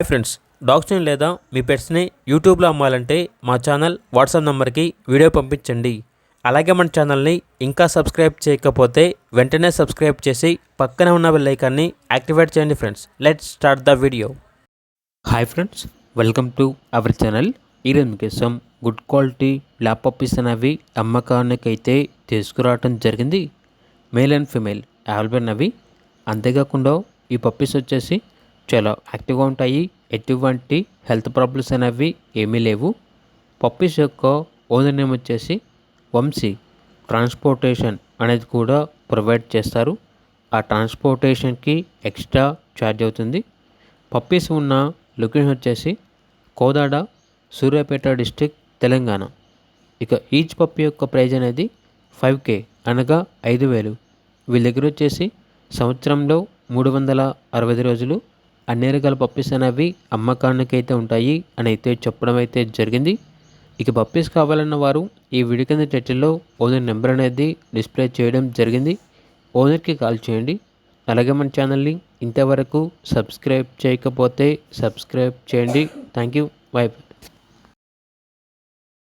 Hi friends, డాగ్స్ని లేదా మీ పెట్స్ని యూట్యూబ్లో అమ్మాలంటే మా ఛానల్ వాట్సాప్ నెంబర్కి వీడియో పంపించండి. అలాగే మన ఛానల్ని ఇంకా సబ్స్క్రైబ్ చేయకపోతే వెంటనే సబ్స్క్రైబ్ చేసి పక్కనే ఉన్న బెల్ ఐకాన్ని యాక్టివేట్ చేయండి. Friends, let's start the video. Hi friends, welcome to our channel. ఈరోజు మీకోసం గుడ్ క్వాలిటీ ల్యాబ్ పప్పీస్ అనేవి అమ్మకానికైతే తీసుకురావడం జరిగింది. మేల్ అండ్ ఫీమేల్ అవైలబుల్ అవి. అంతేకాకుండా ఈ పప్పీస్ వచ్చేసి చాలా యాక్టివ్గా ఉంటాయి. ఎటువంటి హెల్త్ ప్రాబ్లమ్స్ అనేవి ఏమీ లేవు. పప్పీస్ యొక్క ఓనర్ నేమ్ వచ్చేసి వంశీ. ట్రాన్స్పోర్టేషన్ అనేది కూడా ప్రొవైడ్ చేస్తారు. ఆ ట్రాన్స్పోర్టేషన్కి ఎక్స్ట్రా ఛార్జ్ అవుతుంది. పప్పీస్ ఉన్న లొకేషన్ వచ్చేసి కోదాడ, సూర్యాపేట డిస్టిక్, తెలంగాణ. ఇక ఈచ్ పప్పీ యొక్క ప్రైజ్ అనేది 5K అనగా 5,000. వీళ్ళ దగ్గర వచ్చేసి సంవత్సరంలో 365 రోజులు అన్ని రకాల పప్పీస్ అనేవి అమ్మకానికి అయితే ఉంటాయి అని అయితే చెప్పడం అయితే జరిగింది. ఇక పప్పీస్ కావాలన్న వారు ఈ వీడియో కింద టైటిల్లో ఓనర్ నెంబర్ అనేది డిస్ప్లే చేయడం జరిగింది. ఓనర్కి కాల్ చేయండి. అలాగే మన ఛానల్ని ఇంతవరకు సబ్స్క్రైబ్ చేయకపోతే సబ్స్క్రైబ్ చేయండి. Thank you. బై.